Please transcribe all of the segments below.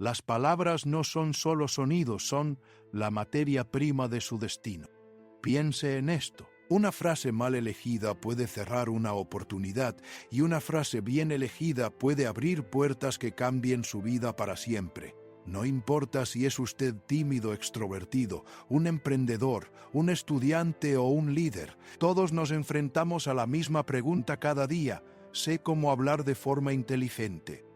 Las palabras no son solo sonidos, son la materia prima de su destino. Piense en esto. Una frase mal elegida puede cerrar una oportunidad y una frase bien elegida puede abrir puertas que cambien su vida para siempre. No importa si es usted tímido, extrovertido, un emprendedor, un estudiante o un líder, todos nos enfrentamos a la misma pregunta cada día: sé cómo hablar de forma inteligente.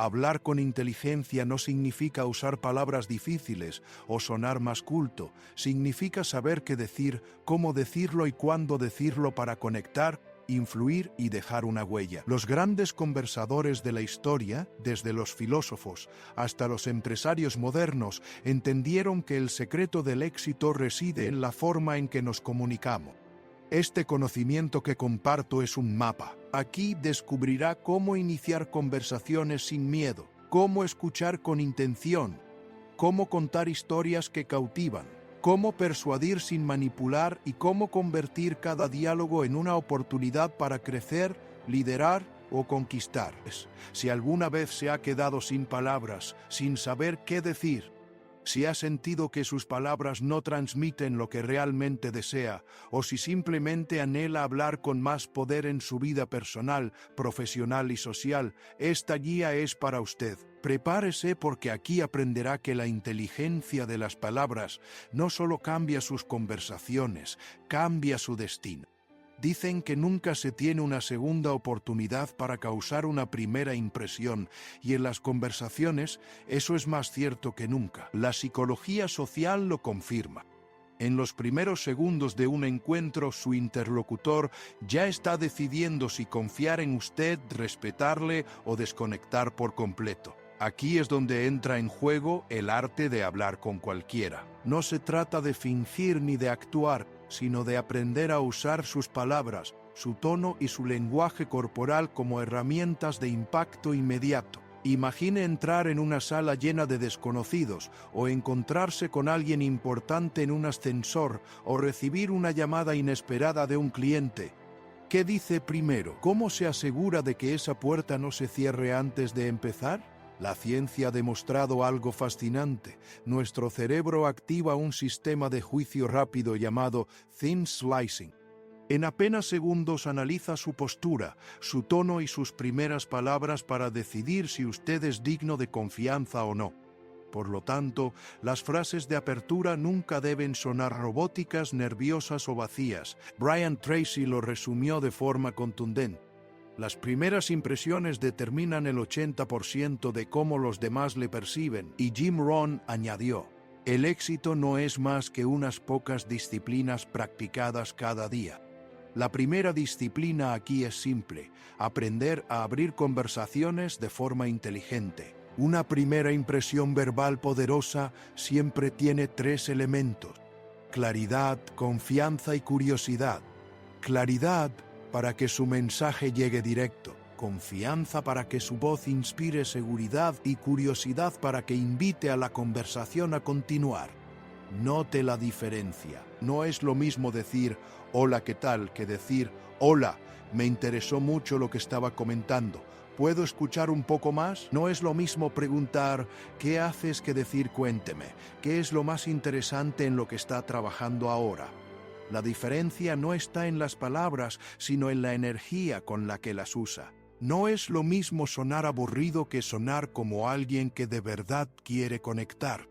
Hablar con inteligencia no significa usar palabras difíciles o sonar más culto, significa saber qué decir, cómo decirlo y cuándo decirlo para conectar, influir y dejar una huella. Los grandes conversadores de la historia, desde los filósofos hasta los empresarios modernos, entendieron que el secreto del éxito reside en la forma en que nos comunicamos. Este conocimiento que comparto es un mapa. Aquí descubrirá cómo iniciar conversaciones sin miedo, cómo escuchar con intención, cómo contar historias que cautivan, cómo persuadir sin manipular y cómo convertir cada diálogo en una oportunidad para crecer, liderar o conquistar. Si alguna vez se ha quedado sin palabras, sin saber qué decir, si ha sentido que sus palabras no transmiten lo que realmente desea, o si simplemente anhela hablar con más poder en su vida personal, profesional y social, esta guía es para usted. Prepárese porque aquí aprenderá que la inteligencia de las palabras no solo cambia sus conversaciones, cambia su destino. Dicen que nunca se tiene una segunda oportunidad para causar una primera impresión, y en las conversaciones eso es más cierto que nunca. La psicología social lo confirma. En los primeros segundos de un encuentro, su interlocutor ya está decidiendo si confiar en usted, respetarle o desconectar por completo. Aquí es donde entra en juego el arte de hablar con cualquiera. No se trata de fingir ni de actuar, sino de aprender a usar sus palabras, su tono y su lenguaje corporal como herramientas de impacto inmediato. Imagine entrar en una sala llena de desconocidos, o encontrarse con alguien importante en un ascensor, o recibir una llamada inesperada de un cliente. ¿Qué dice primero? ¿Cómo se asegura de que esa puerta no se cierre antes de empezar? La ciencia ha demostrado algo fascinante. Nuestro cerebro activa un sistema de juicio rápido llamado thin slicing. En apenas segundos analiza su postura, su tono y sus primeras palabras para decidir si usted es digno de confianza o no. Por lo tanto, las frases de apertura nunca deben sonar robóticas, nerviosas o vacías. Brian Tracy lo resumió de forma contundente. Las primeras impresiones determinan el 80% de cómo los demás le perciben, y Jim Rohn añadió: el éxito no es más que unas pocas disciplinas practicadas cada día. La primera disciplina aquí es simple: aprender a abrir conversaciones de forma inteligente. Una primera impresión verbal poderosa siempre tiene 3 elementos: claridad, confianza y curiosidad. Claridad para que su mensaje llegue directo, confianza para que su voz inspire seguridad y curiosidad para que invite a la conversación a continuar. Note la diferencia. No es lo mismo decir «Hola, ¿qué tal?», que decir «Hola, me interesó mucho lo que estaba comentando. ¿Puedo escuchar un poco más?». No es lo mismo preguntar «¿Qué haces?», que decir «Cuénteme, ¿qué es lo más interesante en lo que está trabajando ahora?». La diferencia no está en las palabras, sino en la energía con la que las usa. No es lo mismo sonar aburrido que sonar como alguien que de verdad quiere conectar.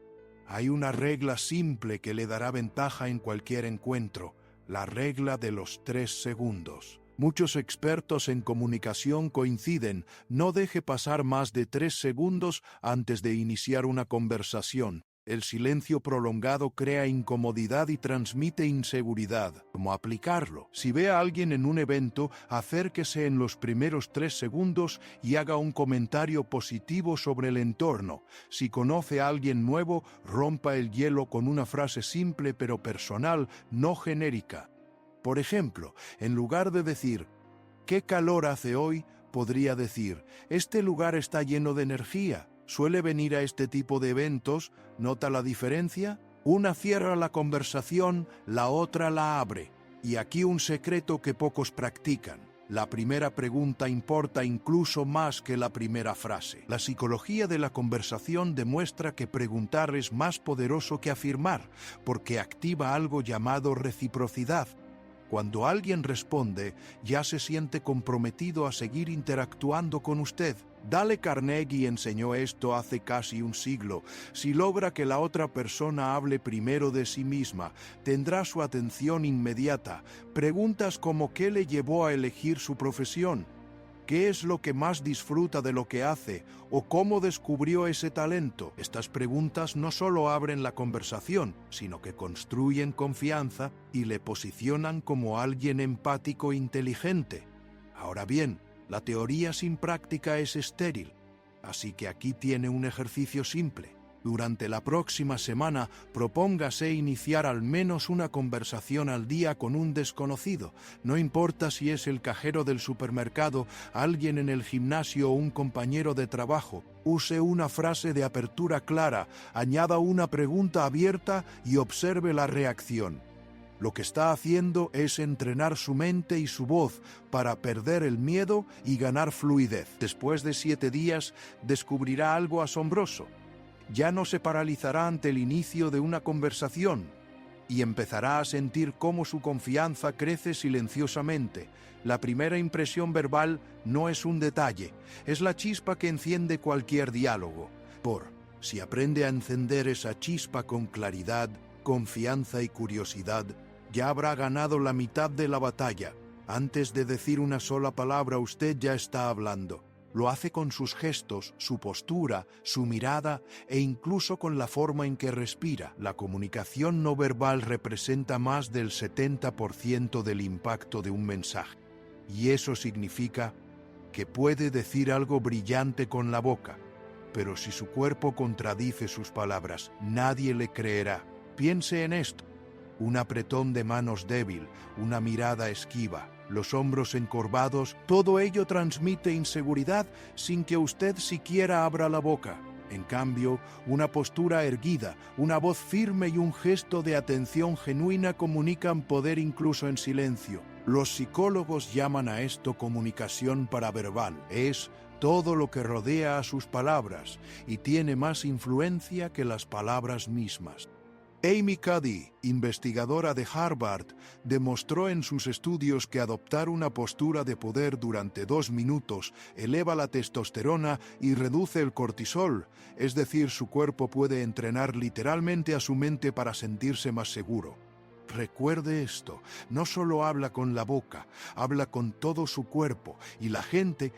Hay una regla simple que le dará ventaja en cualquier encuentro: la regla de los 3 segundos. Muchos expertos en comunicación coinciden: no deje pasar más de 3 segundos antes de iniciar una conversación. El silencio prolongado crea incomodidad y transmite inseguridad. ¿Cómo aplicarlo? Si ve a alguien en un evento, acérquese en los primeros 3 segundos y haga un comentario positivo sobre el entorno. Si conoce a alguien nuevo, rompa el hielo con una frase simple pero personal, no genérica. Por ejemplo, en lugar de decir «¿Qué calor hace hoy?», podría decir «Este lugar está lleno de energía. ¿Suele venir a este tipo de eventos? ¿Nota la diferencia? Una cierra la conversación, la otra la abre. Y aquí un secreto que pocos practican. La primera pregunta importa incluso más que la primera frase. La psicología de la conversación demuestra que preguntar es más poderoso que afirmar, porque activa algo llamado reciprocidad. Cuando alguien responde, ya se siente comprometido a seguir interactuando con usted. Dale Carnegie enseñó esto hace casi un siglo. Si logra que la otra persona hable primero de sí misma, tendrá su atención inmediata. Preguntas como ¿qué le llevó a elegir su profesión? ¿Qué es lo que más disfruta de lo que hace? ¿O cómo descubrió ese talento? Estas preguntas no solo abren la conversación, sino que construyen confianza y le posicionan como alguien empático e inteligente. Ahora bien, la teoría sin práctica es estéril, así que aquí tiene un ejercicio simple. Durante la próxima semana, propóngase iniciar al menos una conversación al día con un desconocido. No importa si es el cajero del supermercado, alguien en el gimnasio o un compañero de trabajo. Use una frase de apertura clara, añada una pregunta abierta y observe la reacción. Lo que está haciendo es entrenar su mente y su voz para perder el miedo y ganar fluidez. Después de 7 días, descubrirá algo asombroso. Ya no se paralizará ante el inicio de una conversación y empezará a sentir cómo su confianza crece silenciosamente. La primera impresión verbal no es un detalle, es la chispa que enciende cualquier diálogo. Si aprende a encender esa chispa con claridad, confianza y curiosidad, ya habrá ganado la mitad de la batalla. Antes de decir una sola palabra, usted ya está hablando. Lo hace con sus gestos, su postura, su mirada e incluso con la forma en que respira. La comunicación no verbal representa más del 70% del impacto de un mensaje. Y eso significa que puede decir algo brillante con la boca, pero si su cuerpo contradice sus palabras, nadie le creerá. Piense en esto. Un apretón de manos débil, una mirada esquiva, los hombros encorvados, todo ello transmite inseguridad sin que usted siquiera abra la boca. En cambio, una postura erguida, una voz firme y un gesto de atención genuina comunican poder incluso en silencio. Los psicólogos llaman a esto comunicación paraverbal. Es todo lo que rodea a sus palabras y tiene más influencia que las palabras mismas. Amy Cuddy, investigadora de Harvard, demostró en sus estudios que adoptar una postura de poder durante 2 minutos eleva la testosterona y reduce el cortisol, es decir, su cuerpo puede entrenar literalmente a su mente para sentirse más seguro. Recuerde esto, no solo habla con la boca, habla con todo su cuerpo y la gente,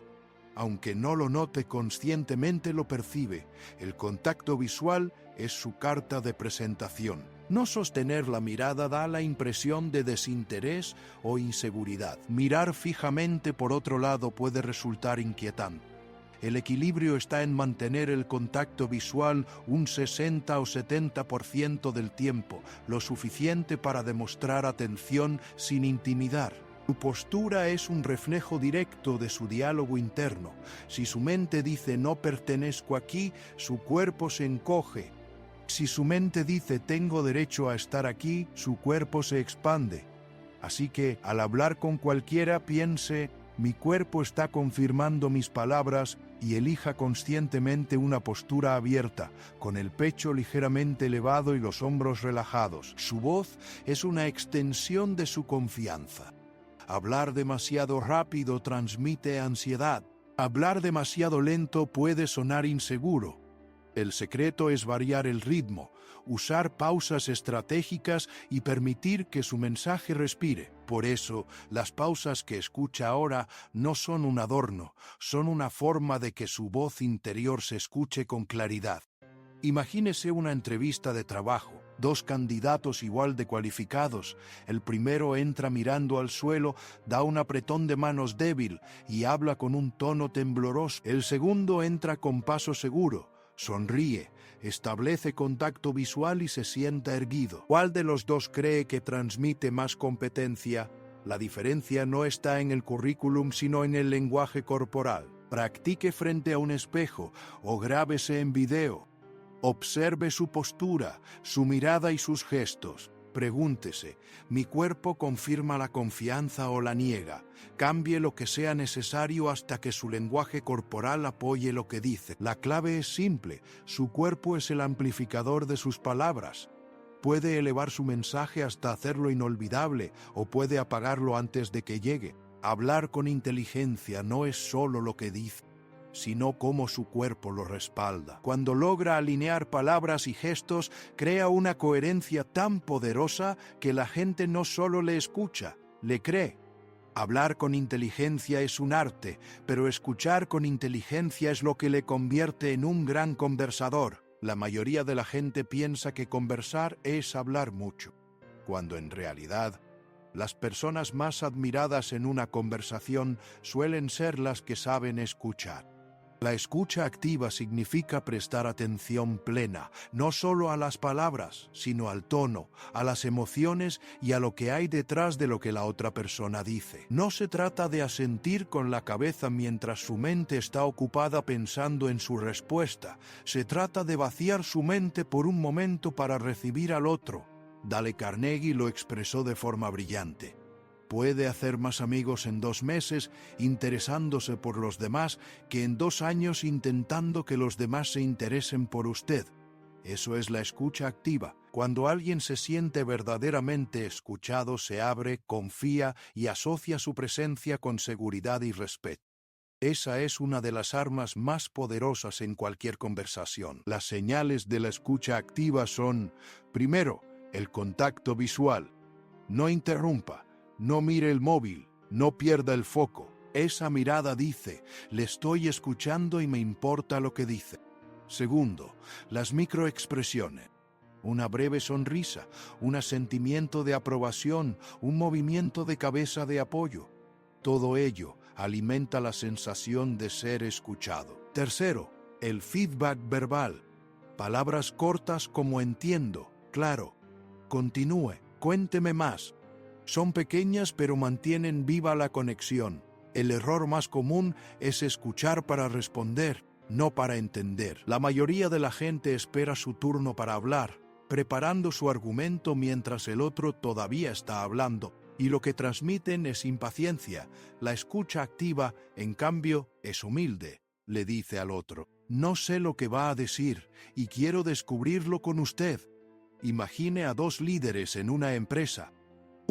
aunque no lo note conscientemente, lo percibe. El contacto visual es su carta de presentación. No sostener la mirada da la impresión de desinterés o inseguridad. Mirar fijamente por otro lado puede resultar inquietante. El equilibrio está en mantener el contacto visual un 60 o 70% del tiempo, lo suficiente para demostrar atención sin intimidar. Su postura es un reflejo directo de su diálogo interno. Si su mente dice no pertenezco aquí, su cuerpo se encoge. Si su mente dice tengo derecho a estar aquí, su cuerpo se expande. Así que, al hablar con cualquiera, piense, mi cuerpo está confirmando mis palabras y elija conscientemente una postura abierta, con el pecho ligeramente elevado y los hombros relajados. Su voz es una extensión de su confianza. Hablar demasiado rápido transmite ansiedad. Hablar demasiado lento puede sonar inseguro. El secreto es variar el ritmo, usar pausas estratégicas y permitir que su mensaje respire. Por eso, las pausas que escucha ahora no son un adorno, son una forma de que su voz interior se escuche con claridad. Imagínese una entrevista de trabajo. 2 candidatos igual de cualificados. El primero entra mirando al suelo, da un apretón de manos débil y habla con un tono tembloroso. El segundo entra con paso seguro, sonríe, establece contacto visual y se sienta erguido. ¿Cuál de los dos cree que transmite más competencia? La diferencia no está en el currículum, sino en el lenguaje corporal. Practique frente a un espejo o grábese en video. Observe su postura, su mirada y sus gestos. Pregúntese, ¿mi cuerpo confirma la confianza o la niega? Cambie lo que sea necesario hasta que su lenguaje corporal apoye lo que dice. La clave es simple, su cuerpo es el amplificador de sus palabras. Puede elevar su mensaje hasta hacerlo inolvidable o puede apagarlo antes de que llegue. Hablar con inteligencia no es solo lo que dice, sino cómo su cuerpo lo respalda. Cuando logra alinear palabras y gestos, crea una coherencia tan poderosa que la gente no solo le escucha, le cree. Hablar con inteligencia es un arte, pero escuchar con inteligencia es lo que le convierte en un gran conversador. La mayoría de la gente piensa que conversar es hablar mucho, cuando en realidad las personas más admiradas en una conversación suelen ser las que saben escuchar. La escucha activa significa prestar atención plena, no solo a las palabras, sino al tono, a las emociones y a lo que hay detrás de lo que la otra persona dice. No se trata de asentir con la cabeza mientras su mente está ocupada pensando en su respuesta. Se trata de vaciar su mente por un momento para recibir al otro. Dale Carnegie lo expresó de forma brillante. Puede hacer más amigos en 2 meses interesándose por los demás que en 2 años intentando que los demás se interesen por usted. Eso es la escucha activa. Cuando alguien se siente verdaderamente escuchado, se abre, confía y asocia su presencia con seguridad y respeto. Esa es una de las armas más poderosas en cualquier conversación. Las señales de la escucha activa son, primero, el contacto visual. No interrumpa. No mire el móvil, no pierda el foco. Esa mirada dice, le estoy escuchando y me importa lo que dice. Segundo, las microexpresiones. Una breve sonrisa, un asentimiento de aprobación, un movimiento de cabeza de apoyo. Todo ello alimenta la sensación de ser escuchado. Tercero, el feedback verbal. Palabras cortas como entiendo, claro. Continúe, cuénteme más. Son pequeñas pero mantienen viva la conexión. El error más común es escuchar para responder, no para entender. La mayoría de la gente espera su turno para hablar, preparando su argumento mientras el otro todavía está hablando, y lo que transmiten es impaciencia. La escucha activa, en cambio, es humilde. Le dice al otro, no sé lo que va a decir y quiero descubrirlo con usted. Imagine a 2 líderes en una empresa.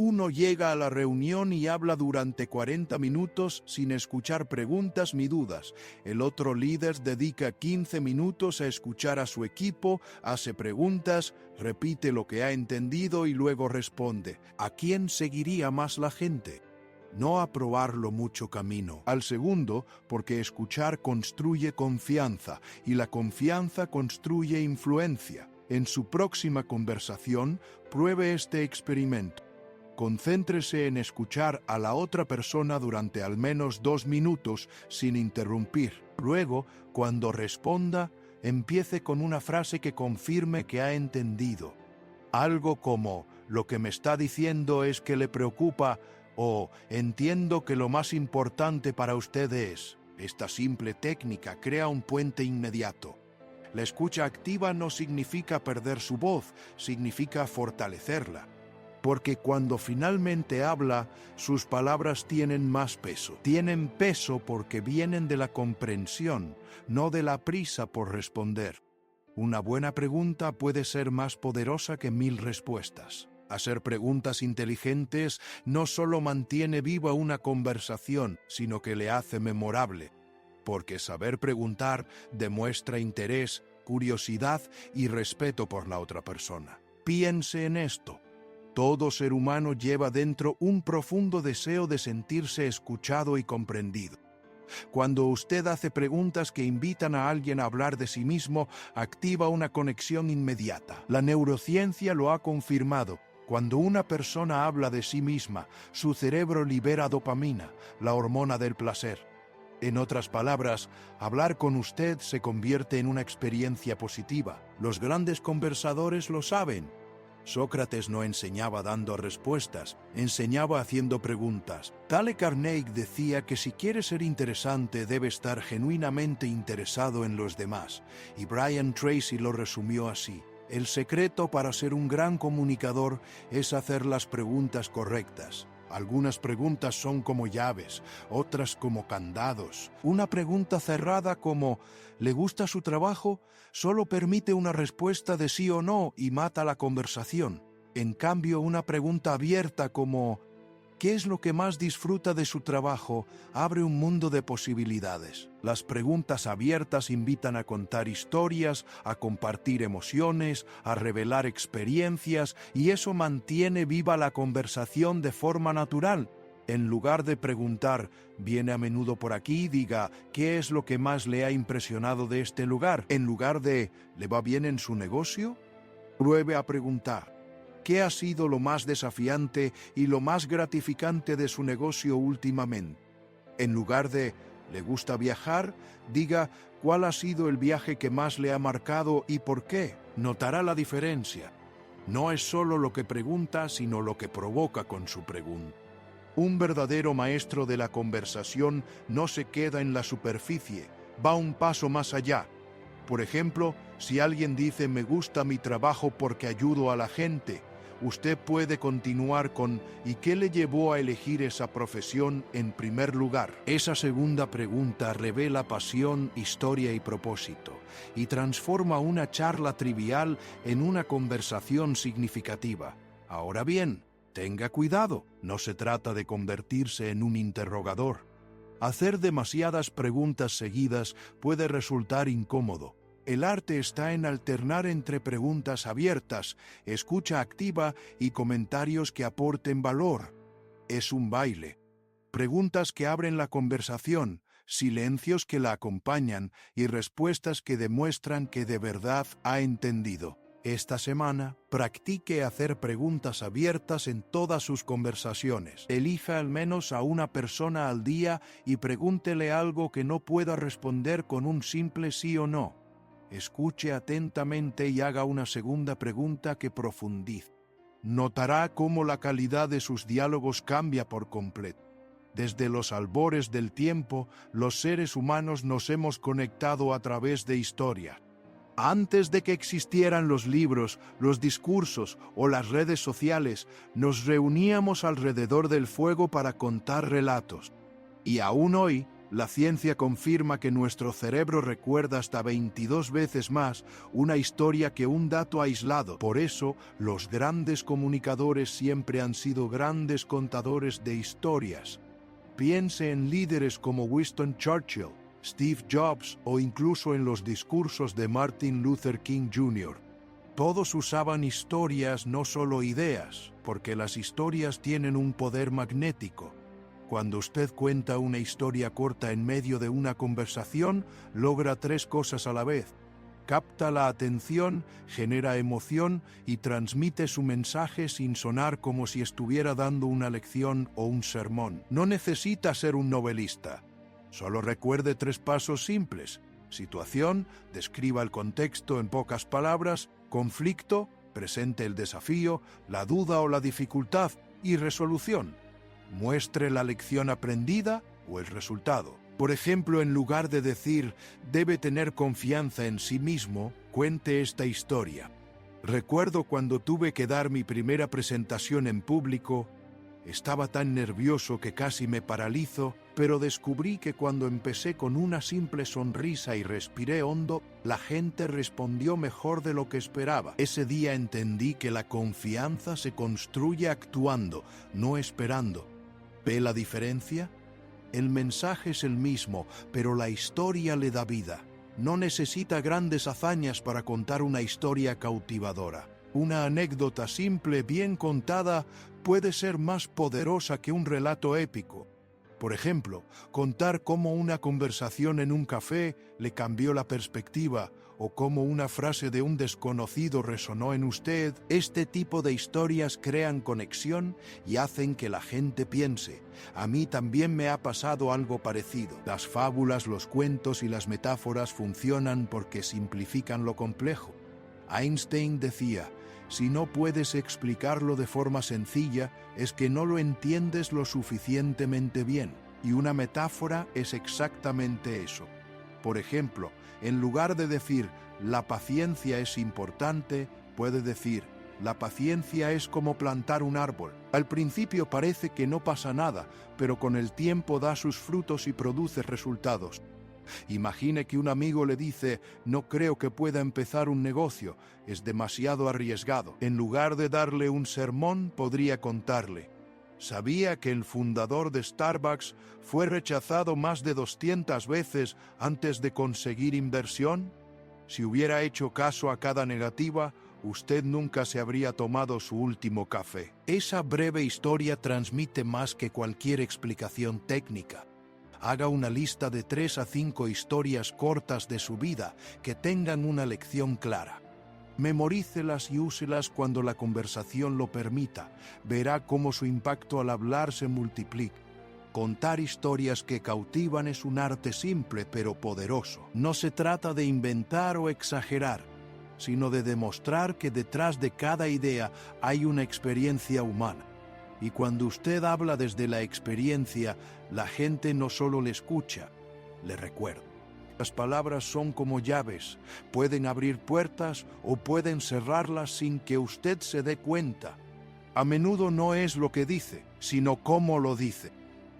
Uno llega a la reunión y habla durante 40 minutos sin escuchar preguntas ni dudas. El otro líder dedica 15 minutos a escuchar a su equipo, hace preguntas, repite lo que ha entendido y luego responde. ¿A quién seguiría más la gente? No a probarlo mucho camino. Al segundo, porque escuchar construye confianza y la confianza construye influencia. En su próxima conversación, pruebe este experimento. Concéntrese en escuchar a la otra persona durante al menos 2 minutos sin interrumpir. Luego, cuando responda, empiece con una frase que confirme que ha entendido. Algo como, lo que me está diciendo es que le preocupa, o entiendo que lo más importante para usted es. Esta simple técnica crea un puente inmediato. La escucha activa no significa perder su voz, significa fortalecerla. Porque cuando finalmente habla, sus palabras tienen más peso. Tienen peso porque vienen de la comprensión, no de la prisa por responder. Una buena pregunta puede ser más poderosa que 1000 respuestas. Hacer preguntas inteligentes no solo mantiene viva una conversación, sino que le hace memorable. Porque saber preguntar demuestra interés, curiosidad y respeto por la otra persona. Piense en esto. Todo ser humano lleva dentro un profundo deseo de sentirse escuchado y comprendido. Cuando usted hace preguntas que invitan a alguien a hablar de sí mismo, activa una conexión inmediata. La neurociencia lo ha confirmado. Cuando una persona habla de sí misma, su cerebro libera dopamina, la hormona del placer. En otras palabras, hablar con usted se convierte en una experiencia positiva. Los grandes conversadores lo saben. Sócrates no enseñaba dando respuestas, enseñaba haciendo preguntas. Dale Carnegie decía que si quiere ser interesante debe estar genuinamente interesado en los demás, y Brian Tracy lo resumió así. El secreto para ser un gran comunicador es hacer las preguntas correctas. Algunas preguntas son como llaves, otras como candados. Una pregunta cerrada como ¿le gusta su trabajo? Solo permite una respuesta de sí o no y mata la conversación. En cambio, una pregunta abierta como ¿qué es lo que más disfruta de su trabajo? Abre un mundo de posibilidades. Las preguntas abiertas invitan a contar historias, a compartir emociones, a revelar experiencias, y eso mantiene viva la conversación de forma natural. En lugar de preguntar, ¿viene a menudo por aquí? Diga, ¿qué es lo que más le ha impresionado de este lugar? En lugar de, ¿le va bien en su negocio? Pruebe a preguntar. ¿Qué ha sido lo más desafiante y lo más gratificante de su negocio últimamente? En lugar de ¿le gusta viajar?, diga ¿cuál ha sido el viaje que más le ha marcado y por qué? Notará la diferencia. No es solo lo que pregunta, sino lo que provoca con su pregunta. Un verdadero maestro de la conversación no se queda en la superficie, va un paso más allá. Por ejemplo, si alguien dice me gusta mi trabajo porque ayudo a la gente, usted puede continuar con ¿y qué le llevó a elegir esa profesión en primer lugar? Esa segunda pregunta revela pasión, historia y propósito, y transforma una charla trivial en una conversación significativa. Ahora bien, tenga cuidado, no se trata de convertirse en un interrogador. Hacer demasiadas preguntas seguidas puede resultar incómodo. El arte está en alternar entre preguntas abiertas, escucha activa y comentarios que aporten valor. Es un baile. Preguntas que abren la conversación, silencios que la acompañan y respuestas que demuestran que de verdad ha entendido. Esta semana, practique hacer preguntas abiertas en todas sus conversaciones. Elija al menos a una persona al día y pregúntele algo que no pueda responder con un simple sí o no. Escuche atentamente y haga una segunda pregunta que profundice. Notará cómo la calidad de sus diálogos cambia por completo. Desde los albores del tiempo, los seres humanos nos hemos conectado a través de historia. Antes de que existieran los libros, los discursos o las redes sociales, nos reuníamos alrededor del fuego para contar relatos. Y aún hoy, la ciencia confirma que nuestro cerebro recuerda hasta 22 veces más una historia que un dato aislado. Por eso, los grandes comunicadores siempre han sido grandes contadores de historias. Piense en líderes como Winston Churchill, Steve Jobs o incluso en los discursos de Martin Luther King Jr. Todos usaban historias, no solo ideas, porque las historias tienen un poder magnético. Cuando usted cuenta una historia corta en medio de una conversación, logra tres cosas a la vez. Capta la atención, genera emoción y transmite su mensaje sin sonar como si estuviera dando una lección o un sermón. No necesita ser un novelista. Solo recuerde tres pasos simples. Situación, describa el contexto en pocas palabras. Conflicto, presente el desafío, la duda o la dificultad. Y resolución. Muestre la lección aprendida o el resultado. Por ejemplo, en lugar de decir debe tener confianza en sí mismo, cuente esta historia. Recuerdo cuando tuve que dar mi primera presentación en público. Estaba tan nervioso que casi me paralizo, pero descubrí que cuando empecé con una simple sonrisa y respiré hondo, la gente respondió mejor de lo que esperaba. Ese día entendí que la confianza se construye actuando, no esperando. ¿Ve la diferencia? El mensaje es el mismo, pero la historia le da vida. No necesita grandes hazañas para contar una historia cautivadora. Una anécdota simple, bien contada, puede ser más poderosa que un relato épico. Por ejemplo, contar cómo una conversación en un café le cambió la perspectiva o cómo una frase de un desconocido resonó en usted. Este tipo de historias crean conexión y hacen que la gente piense. A mí también me ha pasado algo parecido. Las fábulas, los cuentos y las metáforas funcionan porque simplifican lo complejo. Einstein decía, si no puedes explicarlo de forma sencilla, es que no lo entiendes lo suficientemente bien. Y una metáfora es exactamente eso. Por ejemplo, en lugar de decir, la paciencia es importante, Puede decir, la paciencia es como plantar un árbol. Al principio parece que no pasa nada, pero con el tiempo da sus frutos y produce resultados. Imagine que un amigo le dice, no creo que pueda empezar un negocio, es demasiado arriesgado. En lugar de darle un sermón, podría contarle, ¿sabía que el fundador de Starbucks fue rechazado más de 200 veces antes de conseguir inversión? Si hubiera hecho caso a cada negativa, usted nunca se habría tomado su último café. Esa breve historia transmite más que cualquier explicación técnica. Haga una lista de 3 a 5 historias cortas de su vida que tengan una lección clara. Memorícelas y úselas cuando la conversación lo permita. Verá cómo su impacto al hablar se multiplica. Contar historias que cautivan es un arte simple pero poderoso. No se trata de inventar o exagerar, sino de demostrar que detrás de cada idea hay una experiencia humana. Y cuando usted habla desde la experiencia, la gente no solo le escucha, le recuerda. Las palabras son como llaves, pueden abrir puertas o pueden cerrarlas sin que usted se dé cuenta. A menudo no es lo que dice, sino cómo lo dice.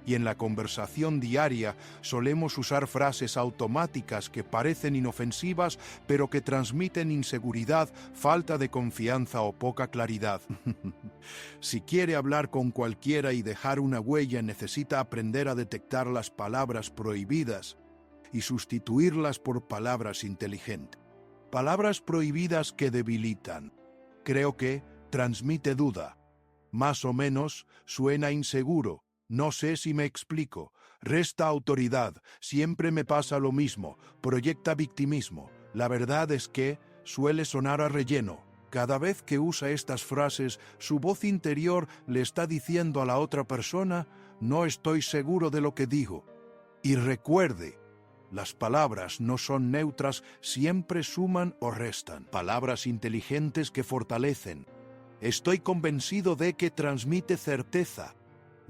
Y en la conversación diaria solemos usar frases automáticas que parecen inofensivas, pero que transmiten inseguridad, falta de confianza o poca claridad. Si quiere hablar con cualquiera y dejar una huella, necesita aprender a detectar las palabras prohibidas y sustituirlas por palabras inteligentes. Palabras prohibidas que debilitan. Creo que transmite duda. Más o menos suena inseguro. No sé si me explico. Resta autoridad. Siempre me pasa lo mismo. Proyecta victimismo. La verdad es que suele sonar a relleno. Cada vez que usa estas frases, su voz interior le está diciendo a la otra persona, no estoy seguro de lo que digo. Y recuerde, las palabras no son neutras, siempre suman o restan. Palabras inteligentes que fortalecen. Estoy convencido de que transmite certeza.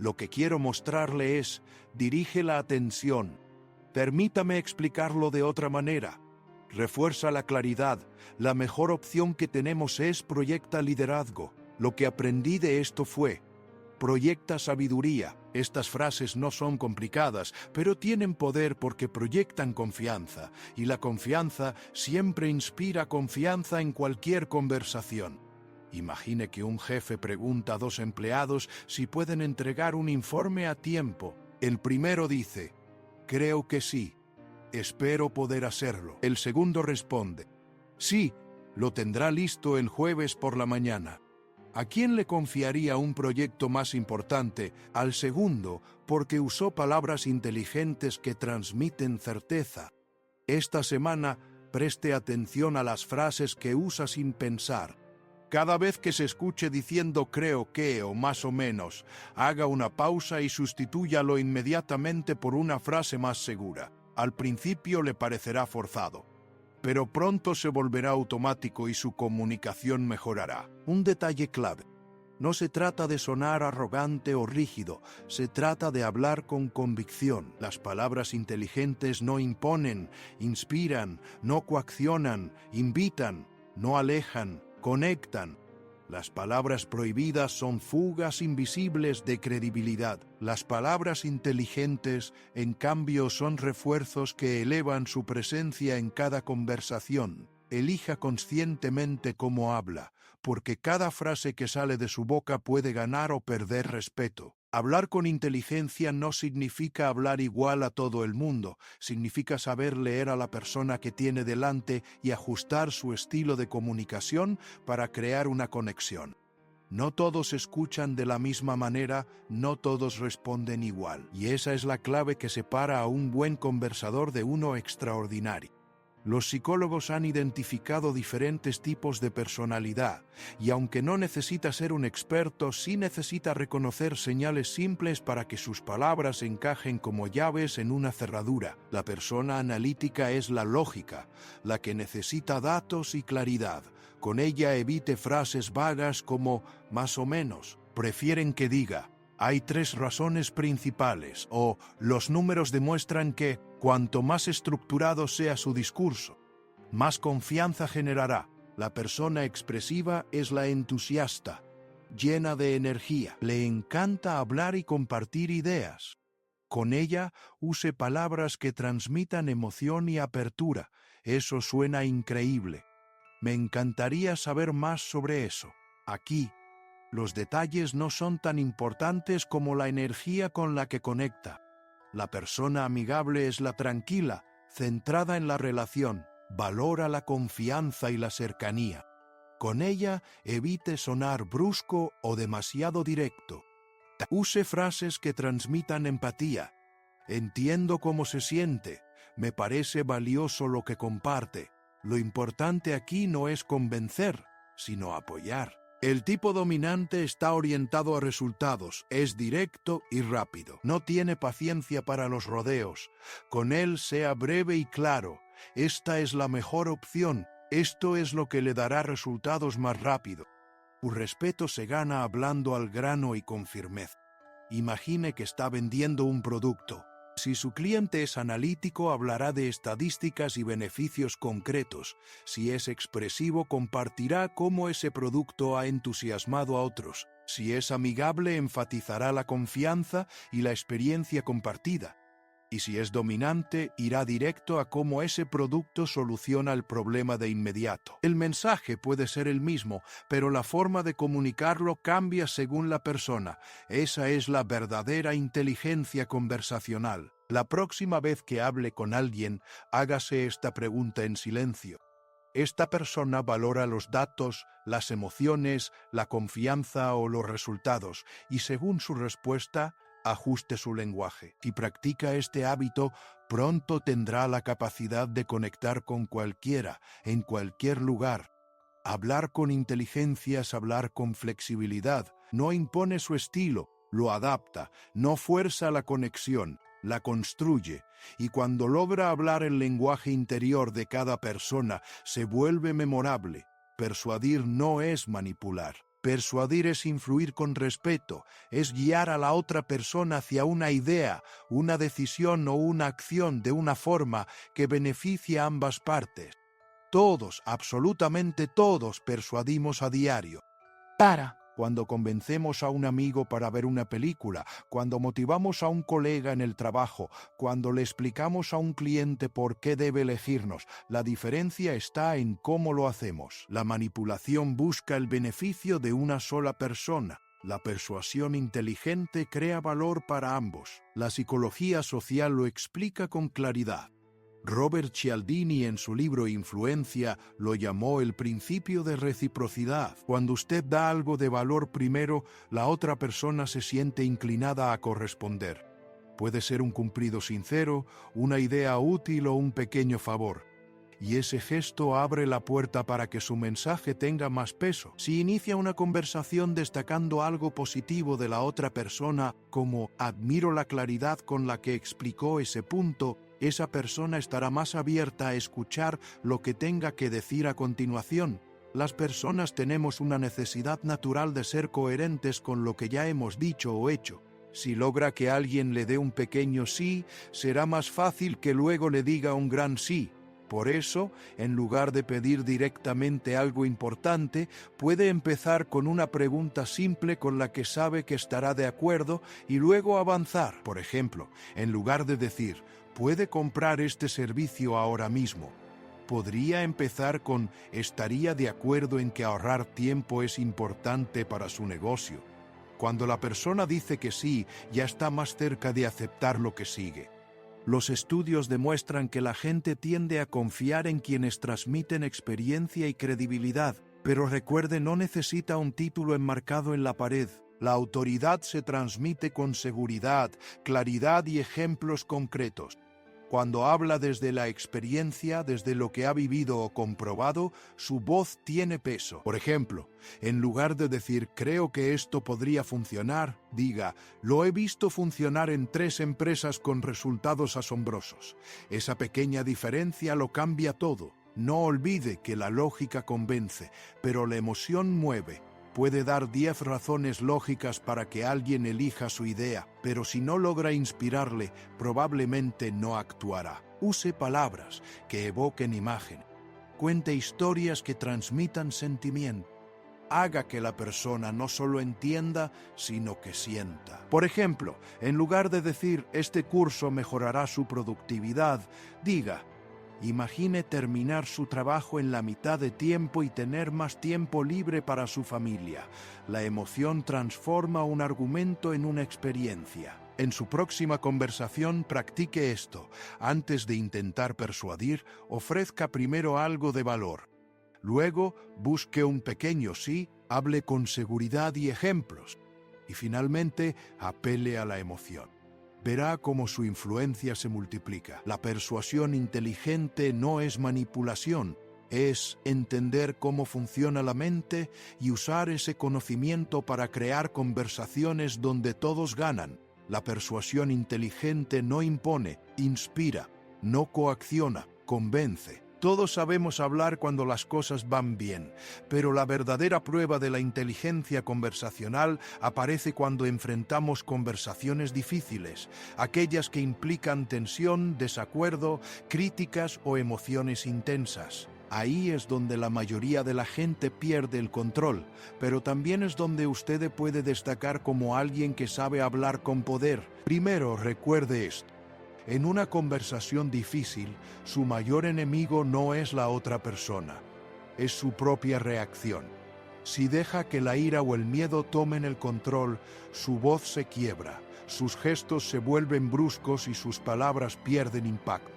Lo que quiero mostrarle es, dirige la atención. Permítame explicarlo de otra manera. Refuerza la claridad. La mejor opción que tenemos es proyecta liderazgo. Lo que aprendí de esto fue, proyecta sabiduría. Estas frases no son complicadas, pero tienen poder porque proyectan confianza. Y la confianza siempre inspira confianza en cualquier conversación. Imagine que un jefe pregunta a 2 empleados si pueden entregar un informe a tiempo. El primero dice, creo que sí, espero poder hacerlo. El segundo responde, sí, lo tendrá listo el jueves por la mañana. ¿A quién le confiaría un proyecto más importante? Al segundo, porque usó palabras inteligentes que transmiten certeza. Esta semana, preste atención a las frases que usa sin pensar. Cada vez que se escuche diciendo creo que o más o menos, haga una pausa y sustitúyalo inmediatamente por una frase más segura. Al principio le parecerá forzado, pero pronto se volverá automático y su comunicación mejorará. Un detalle clave. No se trata de sonar arrogante o rígido, se trata de hablar con convicción. Las palabras inteligentes no imponen, inspiran, no coaccionan, invitan, no alejan, conectan. Las palabras prohibidas son fugas invisibles de credibilidad. Las palabras inteligentes, en cambio, son refuerzos que elevan su presencia en cada conversación. Elija conscientemente cómo habla, porque cada frase que sale de su boca puede ganar o perder respeto. Hablar con inteligencia no significa hablar igual a todo el mundo, significa saber leer a la persona que tiene delante y ajustar su estilo de comunicación para crear una conexión. No todos escuchan de la misma manera, no todos responden igual, y esa es la clave que separa a un buen conversador de uno extraordinario. Los psicólogos han identificado diferentes tipos de personalidad, y aunque no necesita ser un experto, sí necesita reconocer señales simples para que sus palabras encajen como llaves en una cerradura. La persona analítica es la lógica, la que necesita datos y claridad. Con ella evite frases vagas como más o menos. Prefieren que diga, hay 3 razones principales, o los números demuestran que, cuanto más estructurado sea su discurso, más confianza generará. La persona expresiva es la entusiasta, llena de energía. Le encanta hablar y compartir ideas. Con ella, use palabras que transmitan emoción y apertura. Eso suena increíble. Me encantaría saber más sobre eso. Aquí, los detalles no son tan importantes como la energía con la que conecta. La persona amigable es la tranquila, centrada en la relación, valora la confianza y la cercanía. Con ella, evite sonar brusco o demasiado directo. Use frases que transmitan empatía. Entiendo cómo se siente. Me parece valioso lo que comparte. Lo importante aquí no es convencer, sino apoyar. El tipo dominante está orientado a resultados, es directo y rápido. No tiene paciencia para los rodeos. Con él sea breve y claro. Esta es la mejor opción. Esto es lo que le dará resultados más rápido. Su respeto se gana hablando al grano y con firmeza. Imagine que está vendiendo un producto. Si su cliente es analítico, hablará de estadísticas y beneficios concretos. Si es expresivo, compartirá cómo ese producto ha entusiasmado a otros. Si es amigable, enfatizará la confianza y la experiencia compartida. Y si es dominante, irá directo a cómo ese producto soluciona el problema de inmediato. El mensaje puede ser el mismo, pero la forma de comunicarlo cambia según la persona. Esa es la verdadera inteligencia conversacional. La próxima vez que hable con alguien, hágase esta pregunta en silencio. ¿Esta persona valora los datos, las emociones, la confianza o los resultados? Y según su respuesta, ajuste su lenguaje. Si practica este hábito, pronto tendrá la capacidad de conectar con cualquiera, en cualquier lugar. Hablar con inteligencia es hablar con flexibilidad. No impone su estilo, lo adapta, no fuerza la conexión, la construye. Y cuando logra hablar el lenguaje interior de cada persona, se vuelve memorable. Persuadir no es manipular. Persuadir es influir con respeto, es guiar a la otra persona hacia una idea, una decisión o una acción de una forma que beneficie a ambas partes. Todos, absolutamente todos, persuadimos a diario. Cuando convencemos a un amigo para ver una película, cuando motivamos a un colega en el trabajo, cuando le explicamos a un cliente por qué debe elegirnos, la diferencia está en cómo lo hacemos. La manipulación busca el beneficio de una sola persona. La persuasión inteligente crea valor para ambos. La psicología social lo explica con claridad. Robert Cialdini en su libro Influencia lo llamó el principio de reciprocidad. Cuando usted da algo de valor primero, la otra persona se siente inclinada a corresponder. Puede ser un cumplido sincero, una idea útil o un pequeño favor. Y ese gesto abre la puerta para que su mensaje tenga más peso. Si inicia una conversación destacando algo positivo de la otra persona, como admiro la claridad con la que explicó ese punto, esa persona estará más abierta a escuchar lo que tenga que decir a continuación. Las personas tenemos una necesidad natural de ser coherentes con lo que ya hemos dicho o hecho. Si logra que alguien le dé un pequeño sí, será más fácil que luego le diga un gran sí. Por eso, en lugar de pedir directamente algo importante, puede empezar con una pregunta simple con la que sabe que estará de acuerdo y luego avanzar. Por ejemplo, en lugar de decir, ¿puede comprar este servicio ahora mismo?, podría empezar con, ¿estaría de acuerdo en que ahorrar tiempo es importante para su negocio? Cuando la persona dice que sí, ya está más cerca de aceptar lo que sigue. Los estudios demuestran que la gente tiende a confiar en quienes transmiten experiencia y credibilidad, pero recuerde, no necesita un título enmarcado en la pared. La autoridad se transmite con seguridad, claridad y ejemplos concretos. Cuando habla desde la experiencia, desde lo que ha vivido o comprobado, su voz tiene peso. Por ejemplo, en lugar de decir creo que esto podría funcionar, diga lo he visto funcionar en 3 empresas con resultados asombrosos. Esa pequeña diferencia lo cambia todo. No olvide que la lógica convence, pero la emoción mueve. Puede dar 10 razones lógicas para que alguien elija su idea, pero si no logra inspirarle, probablemente no actuará. Use palabras que evoquen imagen. Cuente historias que transmitan sentimiento. Haga que la persona no solo entienda, sino que sienta. Por ejemplo, en lugar de decir, este curso mejorará su productividad, diga, imagine terminar su trabajo en la mitad de tiempo y tener más tiempo libre para su familia. La emoción transforma un argumento en una experiencia. En su próxima conversación, practique esto. Antes de intentar persuadir, ofrezca primero algo de valor. Luego, busque un pequeño sí, hable con seguridad y ejemplos. Y finalmente, apele a la emoción. Verá cómo su influencia se multiplica. La persuasión inteligente no es manipulación, es entender cómo funciona la mente y usar ese conocimiento para crear conversaciones donde todos ganan. La persuasión inteligente no impone, inspira, no coacciona, convence. Todos sabemos hablar cuando las cosas van bien, pero la verdadera prueba de la inteligencia conversacional aparece cuando enfrentamos conversaciones difíciles, aquellas que implican tensión, desacuerdo, críticas o emociones intensas. Ahí es donde la mayoría de la gente pierde el control, pero también es donde usted puede destacar como alguien que sabe hablar con poder. Primero, recuerde esto. En una conversación difícil, su mayor enemigo no es la otra persona, es su propia reacción. Si deja que la ira o el miedo tomen el control, su voz se quiebra, sus gestos se vuelven bruscos y sus palabras pierden impacto.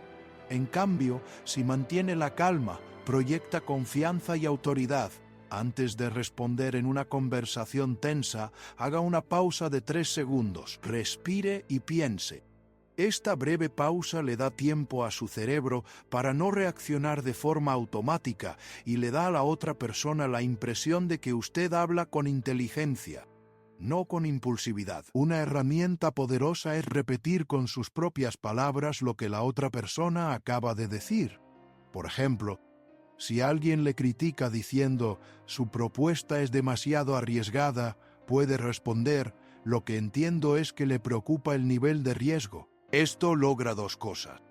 En cambio, si mantiene la calma, proyecta confianza y autoridad. Antes de responder en una conversación tensa, haga una pausa de 3 segundos, respire y piense. Esta breve pausa le da tiempo a su cerebro para no reaccionar de forma automática y le da a la otra persona la impresión de que usted habla con inteligencia, no con impulsividad. Una herramienta poderosa es repetir con sus propias palabras lo que la otra persona acaba de decir. Por ejemplo, si alguien le critica diciendo «su propuesta es demasiado arriesgada», puede responder «lo que entiendo es que le preocupa el nivel de riesgo». Esto logra 2 cosas.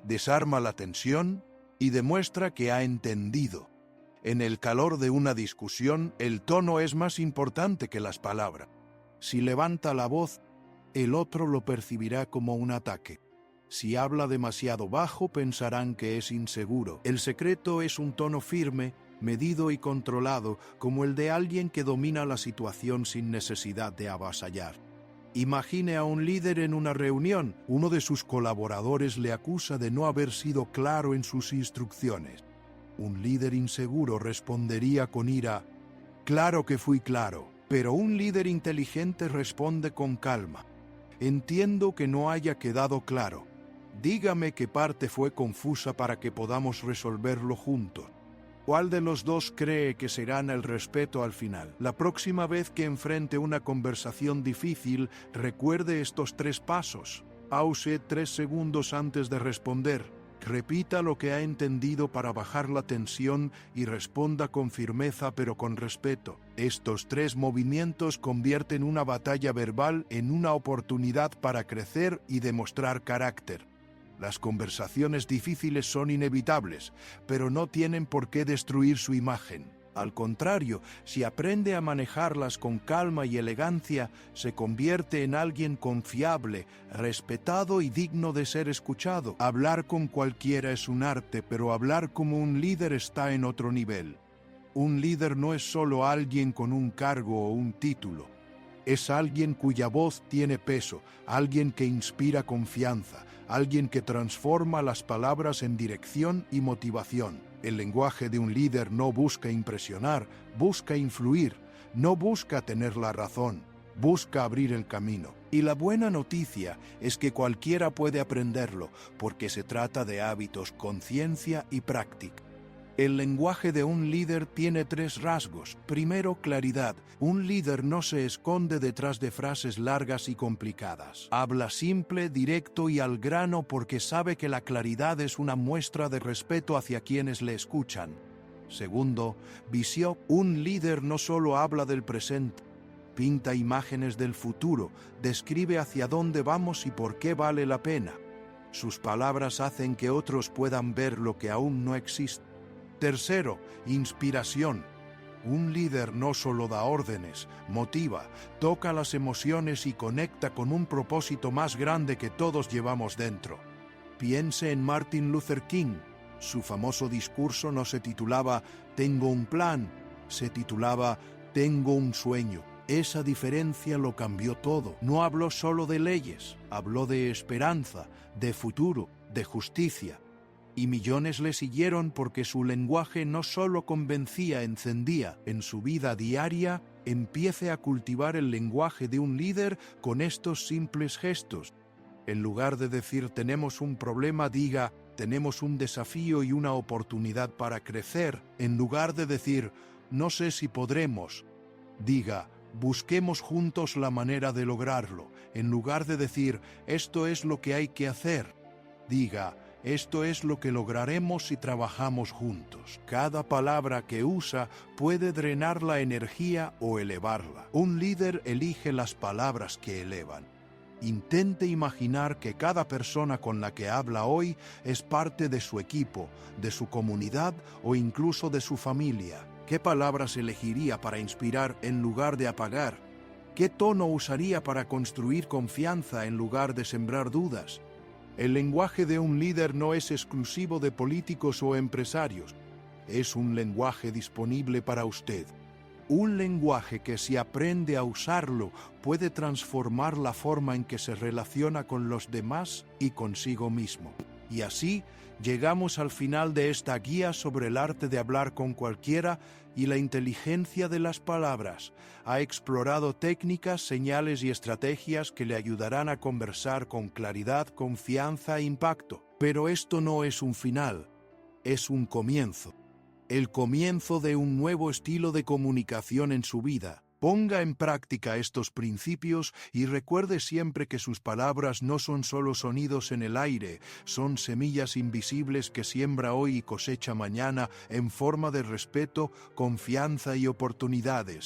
Desarma la tensión y demuestra que ha entendido. En el calor de una discusión, el tono es más importante que las palabras. Si levanta la voz, el otro lo percibirá como un ataque. Si habla demasiado bajo, pensarán que es inseguro. El secreto es un tono firme, medido y controlado, como el de alguien que domina la situación sin necesidad de avasallar. Imagine a un líder en una reunión. Uno de sus colaboradores le acusa de no haber sido claro en sus instrucciones. Un líder inseguro respondería con ira, «Claro que fui claro», pero un líder inteligente responde con calma, «Entiendo que no haya quedado claro. Dígame qué parte fue confusa para que podamos resolverlo juntos». ¿Cuál de los dos cree que se gana el respeto al final? La próxima vez que enfrente una conversación difícil, recuerde estos 3 pasos. Pause 3 segundos antes de responder. Repita lo que ha entendido para bajar la tensión y responda con firmeza pero con respeto. Estos 3 movimientos convierten una batalla verbal en una oportunidad para crecer y demostrar carácter. Las conversaciones difíciles son inevitables, pero no tienen por qué destruir su imagen. Al contrario, si aprende a manejarlas con calma y elegancia, se convierte en alguien confiable, respetado y digno de ser escuchado. Hablar con cualquiera es un arte, pero hablar como un líder está en otro nivel. Un líder no es solo alguien con un cargo o un título. Es alguien cuya voz tiene peso, alguien que inspira confianza, alguien que transforma las palabras en dirección y motivación. El lenguaje de un líder no busca impresionar, busca influir, no busca tener la razón, busca abrir el camino. Y la buena noticia es que cualquiera puede aprenderlo, porque se trata de hábitos, conciencia y práctica. El lenguaje de un líder tiene 3 rasgos. Primero, claridad. Un líder no se esconde detrás de frases largas y complicadas. Habla simple, directo y al grano porque sabe que la claridad es una muestra de respeto hacia quienes le escuchan. Segundo, visión. Un líder no solo habla del presente, pinta imágenes del futuro, describe hacia dónde vamos y por qué vale la pena. Sus palabras hacen que otros puedan ver lo que aún no existe. Tercero, inspiración. Un líder no solo da órdenes, motiva, toca las emociones y conecta con un propósito más grande que todos llevamos dentro. Piense en Martin Luther King. Su famoso discurso no se titulaba «Tengo un plan», se titulaba «Tengo un sueño». Esa diferencia lo cambió todo. No habló solo de leyes, habló de esperanza, de futuro, de justicia. Y millones le siguieron porque su lenguaje no solo convencía, encendía. En su vida diaria, empiece a cultivar el lenguaje de un líder con estos simples gestos. En lugar de decir tenemos un problema, diga tenemos un desafío y una oportunidad para crecer. En lugar de decir no sé si podremos, diga busquemos juntos la manera de lograrlo. En lugar de decir esto es lo que hay que hacer, diga esto es lo que lograremos si trabajamos juntos. Cada palabra que usa puede drenar la energía o elevarla. Un líder elige las palabras que elevan. Intente imaginar que cada persona con la que habla hoy es parte de su equipo, de su comunidad o incluso de su familia. ¿Qué palabras elegiría para inspirar en lugar de apagar? ¿Qué tono usaría para construir confianza en lugar de sembrar dudas? El lenguaje de un líder no es exclusivo de políticos o empresarios. Es un lenguaje disponible para usted. Un lenguaje que si aprende a usarlo puede transformar la forma en que se relaciona con los demás y consigo mismo. Y así llegamos al final de esta guía sobre el arte de hablar con cualquiera y la inteligencia de las palabras. Ha explorado técnicas, señales y estrategias que le ayudarán a conversar con claridad, confianza e impacto. Pero esto no es un final, es un comienzo. El comienzo de un nuevo estilo de comunicación en su vida. Ponga en práctica estos principios y recuerde siempre que sus palabras no son solo sonidos en el aire, son semillas invisibles que siembra hoy y cosecha mañana en forma de respeto, confianza y oportunidades.